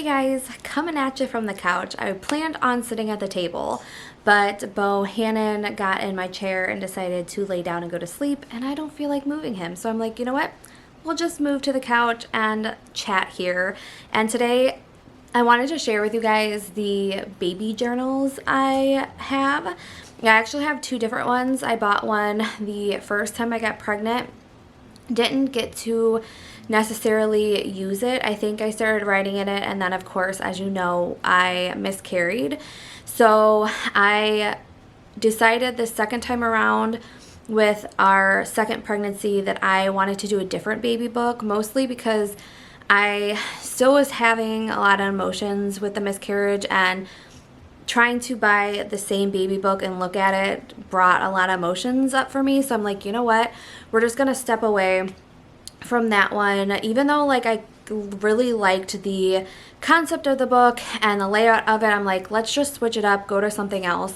Hey guys, coming at you from the couch. I planned on sitting at the table, but Bohannon got in my chair and decided to lay down and go to sleep, and I don't feel like moving him. So I'm like, you know what? We'll just move to the couch and chat here. And today I wanted to share with you guys the baby journals I have. I actually have two different ones. I bought one the first time I got pregnant. Didn't get to necessarily use it. I think I started writing in it, and then of course, as you know, I miscarried. So I decided the second time around with our second pregnancy that I wanted to do a different baby book, mostly because I still was having a lot of emotions with the miscarriage, and trying to buy the same baby book and look at it brought a lot of emotions up for me. So I'm like, you know what? We're just going to step away from that one. Even though like I really liked the concept of the book and the layout of it, I'm like, let's just switch it up, go to something else.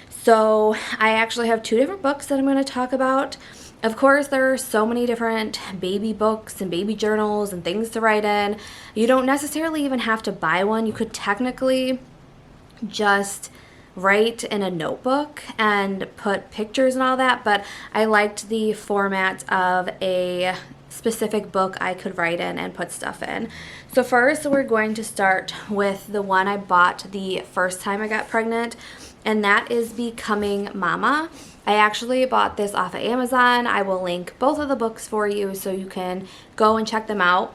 So I actually have two different books that I'm going to talk about. Of course, there are so many different baby books and baby journals and things to write in. You don't necessarily even have to buy one. You could technically just write in a notebook and put pictures and all that, but I liked the format of a specific book I could write in and put stuff in. So first we're going to start with the one I bought the first time I got pregnant, and that is Becoming Mama. I actually bought this off of Amazon. I will link both of the books for you so you can go and check them out.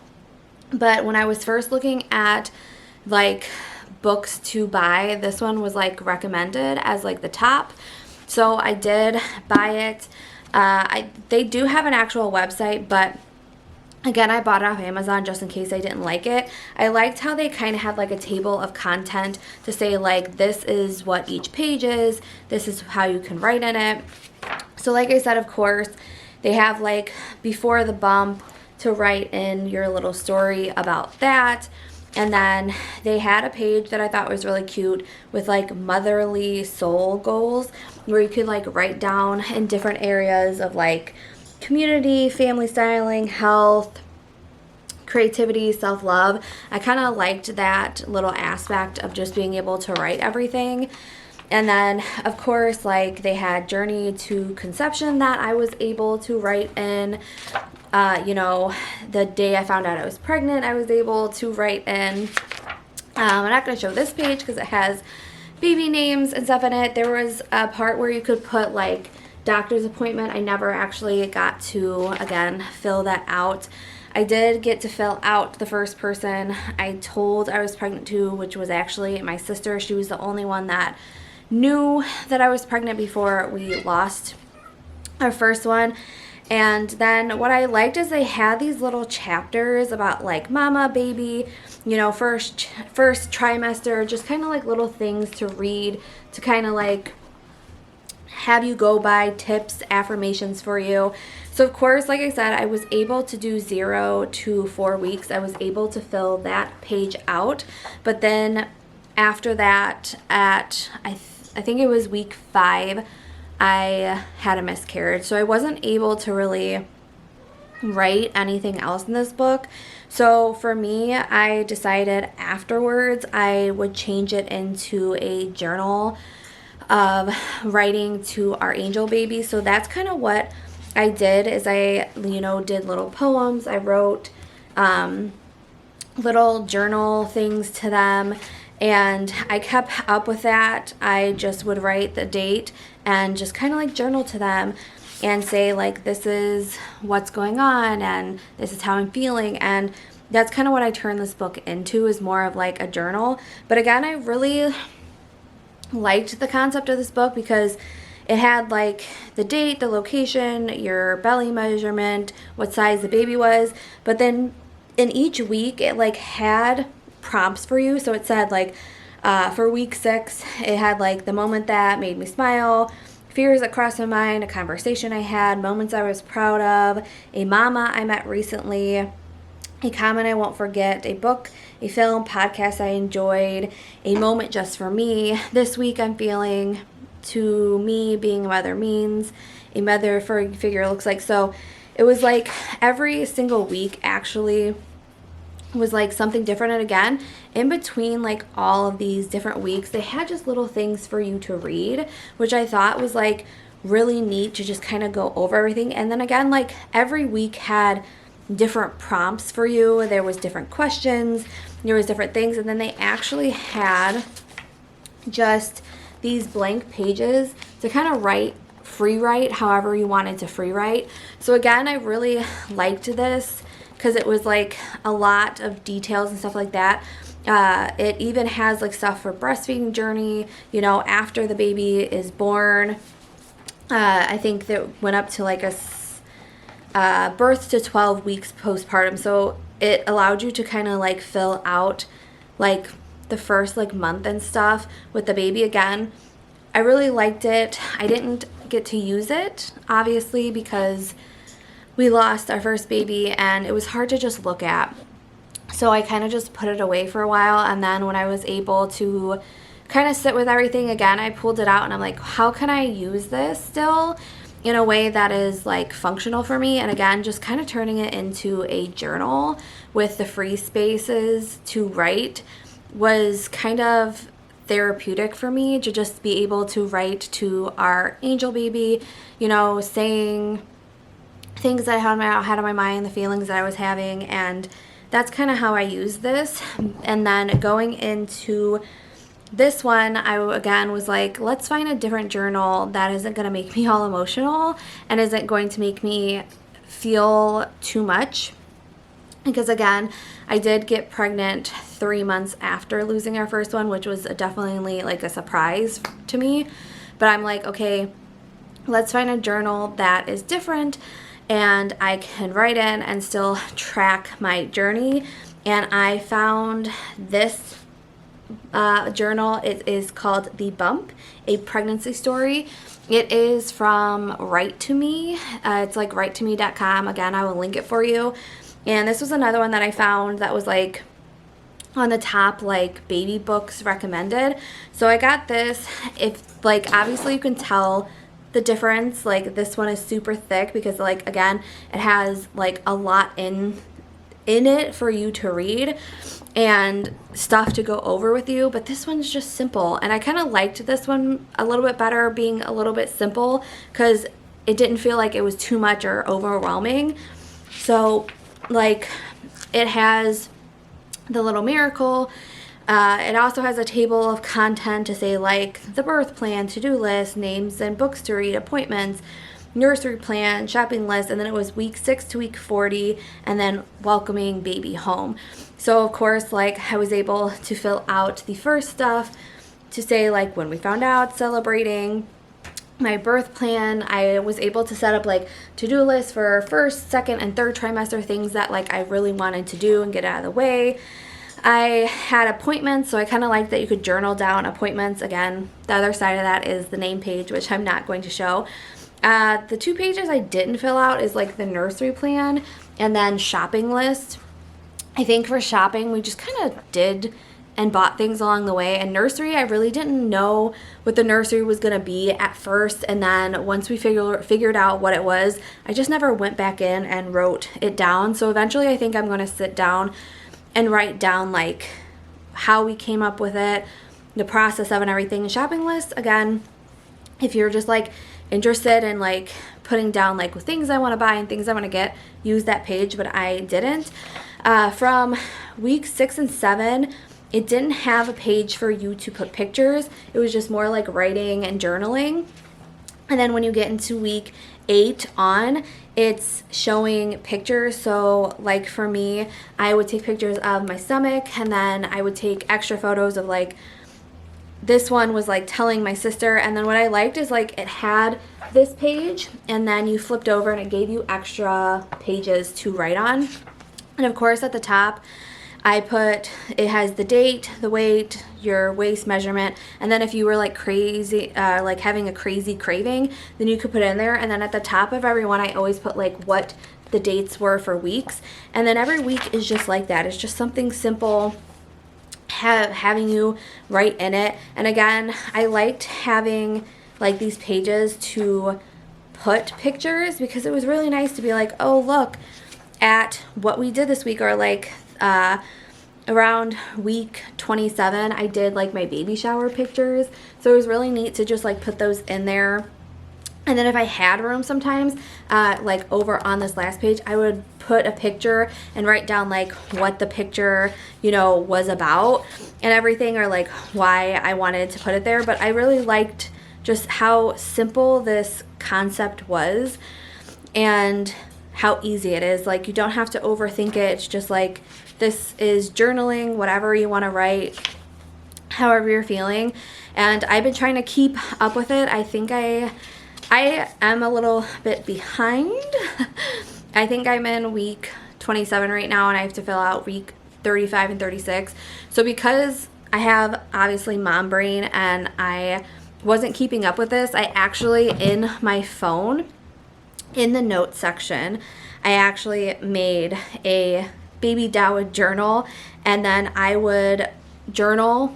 But when I was first looking at like books to buy, this one was like recommended as like the top, so I did buy it. They do have an actual website, but again, I bought it off Amazon just in case I didn't like it. I liked how they kind of had like a table of content to say like, this is what each page is, this is how you can write in it. So like I said, of course, they have like before the bump to write in your little story about that. And then they had a page that I thought was really cute with like motherly soul goals, where you could like write down in different areas of like community, family styling, health, creativity, self-love. I kind of liked that little aspect of just being able to write everything. And then of course, like they had journey to conception that I was able to write in. You know, the day I found out I was pregnant, I was able to write in. I'm not going to show this page because it has baby names and stuff in it. There was a part where you could put like doctor's appointment. I never actually got to, again, fill that out. I did get to fill out the first person I told I was pregnant to, which was actually my sister. She was the only one that knew that I was pregnant before we lost our first one. And then what I liked is they had these little chapters about like mama, baby, you know, first trimester, just kind of like little things to read to kind of like have you go by, tips, affirmations for you. So of course, like I said, I was able to do 0 to 4 weeks. I was able to fill that page out. But then after that, at I think it was week 5, I had a miscarriage, so I wasn't able to really write anything else in this book. So for me, I decided afterwards I would change it into a journal of writing to our angel baby. So that's kind of what I did, is I, you know, did little poems. I wrote little journal things to them, and I kept up with that. I just would write the date and just kind of like journal to them and say like, this is what's going on and this is how I'm feeling. And that's kind of what I turned this book into, is more of like a journal. But again, I really liked the concept of this book because it had like the date, the location, your belly measurement, what size the baby was. But then in each week, it like had prompts for you. So it said like, for week 6, it had like the moment that made me smile, fears that crossed my mind, a conversation I had, moments I was proud of, a mama I met recently, a comment I won't forget, a book, a film, podcast I enjoyed, a moment just for me, this week I'm feeling, to me being a mother means, a mother figure looks like. So it was like every single week actually was like something different. And again, in between like all of these different weeks, they had just little things for you to read, which I thought was like really neat to just kind of go over everything. And then again, like every week had different prompts for you. There was different questions, there was different things, and then they actually had just these blank pages to kind of free write however you wanted to free write. So again, I really liked this because it was like a lot of details and stuff like that. It even has like stuff for breastfeeding journey, you know, after the baby is born. I think that went up to like a birth to 12 weeks postpartum. So it allowed you to kind of like fill out like the first like month and stuff with the baby. Again, I really liked it. I didn't get to use it, obviously, because we lost our first baby and it was hard to just look at. So I kind of just put it away for a while, and then when I was able to kind of sit with everything again, I pulled it out and I'm like, how can I use this still in a way that is like functional for me? And again, just kind of turning it into a journal with the free spaces to write was kind of therapeutic for me, to just be able to write to our angel baby, you know, saying things that I had on my mind, the feelings that I was having, and that's kind of how I use this. And then going into this one, I again was like, let's find a different journal that isn't going to make me all emotional and isn't going to make me feel too much. Because again, I did get pregnant 3 months after losing our first one, which was definitely like a surprise to me. But I'm like, okay, let's find a journal that is different and I can write in and still track my journey. And I found this journal. It is called The Bump, a pregnancy story. It is from Write to Me. It's like writetome.com. Again, I will link it for you. And this was another one that I found that was like on the top like baby books recommended. So I got this. If like obviously you can tell the difference, like this one is super thick because like again it has like a lot in it for you to read and stuff to go over with you, but this one's just simple. And I kind of liked this one a little bit better being a little bit simple because it didn't feel like it was too much or overwhelming. So like it has the little miracle. It also has a table of content to say like the birth plan, to-do list, names and books to read, appointments, nursery plan, shopping list, and then it was week 6 to week 40, and then welcoming baby home. So of course, like I was able to fill out the first stuff to say like when we found out, celebrating my birth plan. I was able to set up like to-do lists for first, second, and third trimester, things that like I really wanted to do and get out of the way. I had appointments, so I kind of like that you could journal down appointments. Again, the other side of that is the name page, which I'm not going to show. The 2 pages I didn't fill out is like the nursery plan and then shopping list. I think for shopping, we just kind of did and bought things along the way. And nursery, I really didn't know what the nursery was going to be at first. And then once we figured out what it was, I just never went back in and wrote it down. So eventually I think I'm going to sit down and write down like how we came up with it, the process of and everything. And shopping list, again, if you're just like interested in like putting down like things I want to buy and things I want to get, use that page, but I didn't. From week 6 and 7, it didn't have a page for you to put pictures. It was just more like writing and journaling. And then when you get into week 8 on, it's showing pictures. So like for me, I would take pictures of my stomach, and then I would take extra photos of like, this one was like telling my sister. And then what I liked is like it had this page and then you flipped over and it gave you extra pages to write on. And of course at the top I put, it has the date, the weight, your waist measurement, and then if you were like crazy, like having a crazy craving, then you could put it in there. And then at the top of every one, I always put like what the dates were for weeks. And then every week is just like that. It's just something simple, having you write in it. And again, I liked having like these pages to put pictures because it was really nice to be like, oh, look at what we did this week, or like around week 27, I did like my baby shower pictures. So it was really neat to just like put those in there. And then if I had room sometimes, like over on this last page, I would put a picture and write down like what the picture, you know, was about and everything, or like why I wanted to put it there. But I really liked just how simple this concept was and how easy it is. Like, you don't have to overthink it. It's just like, this is journaling, whatever you want to write, however you're feeling. And I've been trying to keep up with it. I think I am a little bit behind. I think I'm in week 27 right now, and I have to fill out week 35 and 36. So because I have obviously mom brain and I wasn't keeping up with this, I actually, in my phone, in the notes section, I actually made a baby Dawa journal, and then I would journal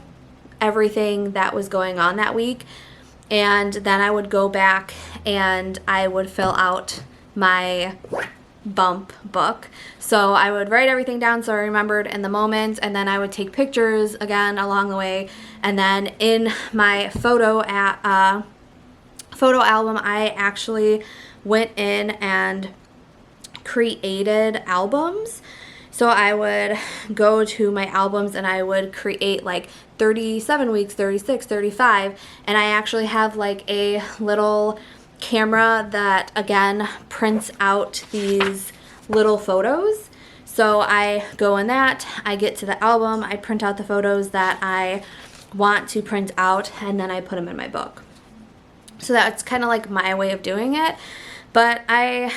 everything that was going on that week. And then I would go back and I would fill out my bump book. So I would write everything down so I remembered in the moment, and then I would take pictures again along the way. And then in my photo album, I actually went in and created albums. So I would go to my albums and I would create like 37 weeks, 36, 35, and I actually have like a little camera that again prints out these little photos. So I go in that, I get to the album, I print out the photos that I want to print out, and then I put them in my book. So that's kind of like my way of doing it. But I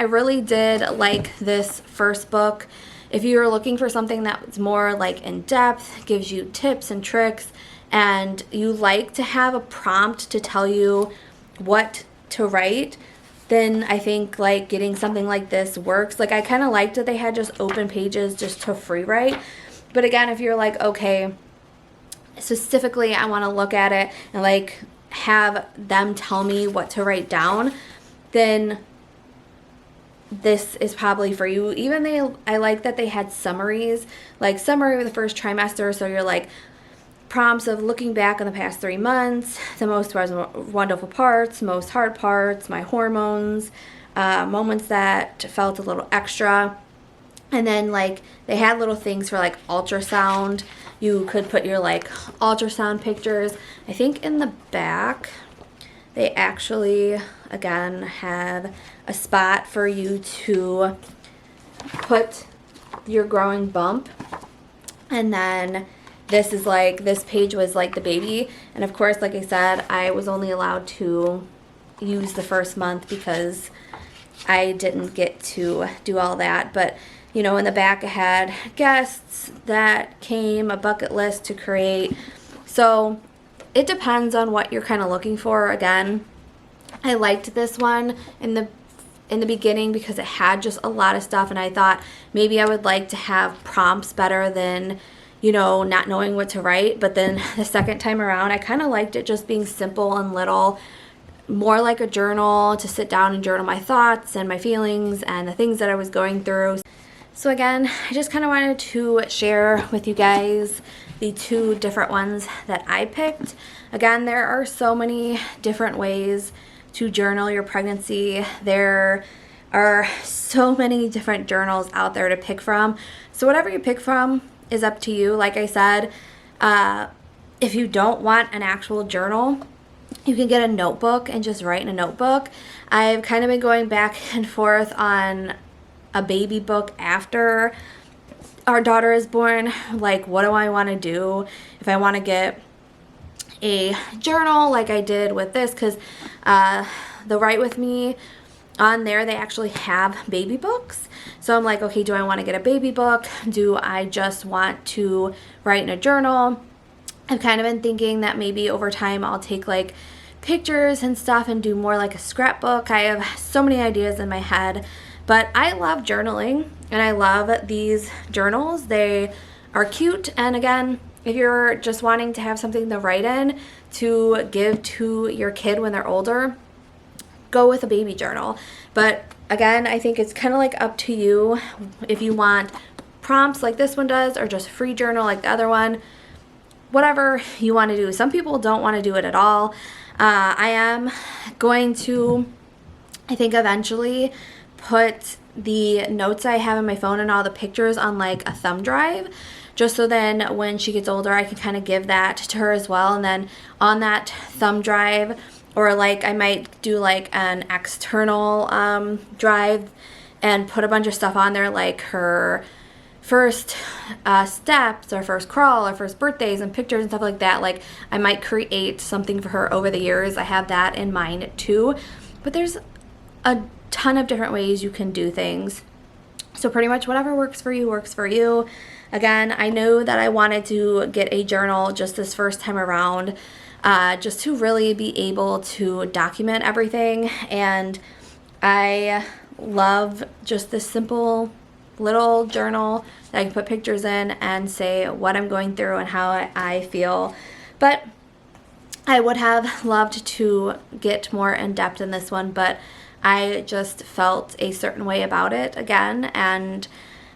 really did like this first book. If you're looking for something that's more like in depth, gives you tips and tricks, and you like to have a prompt to tell you what to write, then I think like getting something like this works. Like, I kind of liked that they had just open pages just to free write. But again, if you're like, okay, specifically I want to look at it and like have them tell me what to write down, then this is probably for you. I like that they had summaries, like summary of the first trimester. So you're like prompts of looking back on the past 3 months, the most wonderful parts, most hard parts, my hormones, moments that felt a little extra. And then like they had little things for like ultrasound. You could put your like ultrasound pictures. I think in the back they actually again have a spot for you to put your growing bump. And then this is like, this page was like the baby. And of course, like I said, I was only allowed to use the first month because I didn't get to do all that. But you know, in the back I had guests that came, a bucket list to create. So it depends on what you're kind of looking for. Again, I liked this one in the beginning because it had just a lot of stuff, and I thought maybe I would like to have prompts better than, you know, not knowing what to write. But then the second time around, I kind of liked it just being simple and little, more like a journal, to sit down and journal my thoughts and my feelings and the things that I was going through. So again, I just kind of wanted to share with you guys the 2 different ones that I picked. Again, there are so many different ways to journal your pregnancy. There are so many different journals out there to pick from. So whatever you pick from is up to you. Like I said, if you don't want an actual journal, you can get a notebook and just write in a notebook. I've kind of been going back and forth on a baby book after our daughter is born. Like, what do I want to do? If I want to get a journal like I did with this, because the Write With Me on there, they actually have baby books. So I'm like, okay, do I want to get a baby book? Do I just want to write in a journal? I've kind of been thinking that maybe over time I'll take like pictures and stuff and do more like a scrapbook. I have so many ideas in my head, but I love journaling and I love these journals. They are cute, and again, if you're just wanting to have something to write in to give to your kid when they're older, go with a baby journal. But again, I think it's kind of like up to you if you want prompts like this one does, or just free journal like the other one. Whatever you want to do. Some people don't want to do it at all. I am going to, I think, eventually put the notes I have in my phone and all the pictures on like a thumb drive, just so then when she gets older I can kind of give that to her as well. And then on that thumb drive, or like I might do like an external drive and put a bunch of stuff on there, like her first steps, or first crawl, or first birthdays, and pictures and stuff like that. Like I might create something for her over the years. I have that in mind too. But there's a ton of different ways you can do things. So pretty much whatever works for you works for you. Again, I know that I wanted to get a journal just this first time around, just to really be able to document everything. And I love just this simple little journal that I can put pictures in and say what I'm going through and how I feel. But I would have loved to get more in depth in this one, but I just felt a certain way about it again, and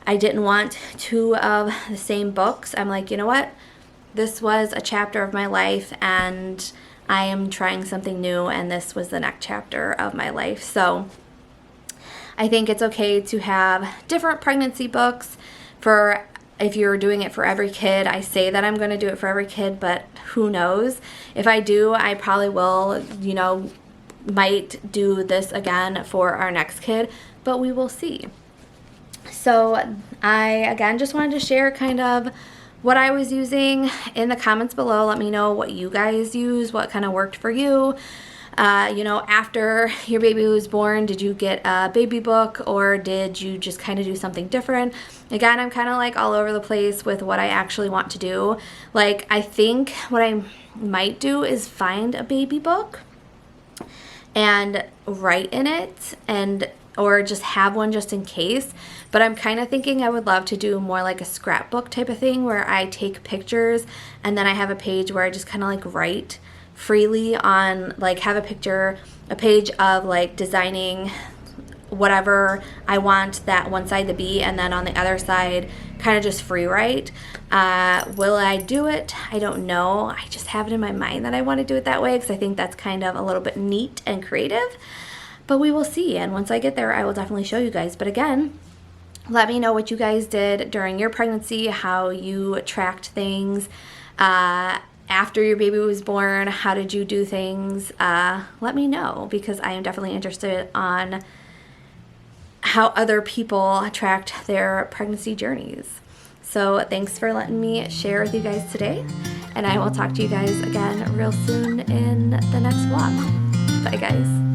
I didn't want two of the same books. I'm like, you know what? This was a chapter of my life, and I am trying something new, and this was the next chapter of my life. So I think it's okay to have different pregnancy books for if you're doing it for every kid. I say that I'm going to do it for every kid, but who knows? If I do, I probably will, might do this again for our next kid, but we will see. So I, again, just wanted to share kind of what I was using. In the comments below, let me know what you guys use, what kind of worked for you. After your baby was born, did you get a baby book, or did you just kind of do something different? Again, I'm kind of like all over the place with what I actually want to do. Like, I think what I might do is find a baby book and write in it, or just have one just in case. But I'm kind of thinking I would love to do more like a scrapbook type of thing, where I take pictures and then I have a page where I just kind of like write freely on, like, have a page of like designing whatever I want that one side to be, and then on the other side kind of just free write. Will I do it? I don't know. I just have it in my mind that I want to do it that way, because I think that's kind of a little bit neat and creative. But we will see, and once I get there I will definitely show you guys. But again, let me know what you guys did during your pregnancy, how you tracked things. After your baby was born, how did you do things? Let me know, because I am definitely interested on how other people tracked their pregnancy journeys. So thanks for letting me share with you guys today, and I will talk to you guys again real soon in the next vlog. Bye guys.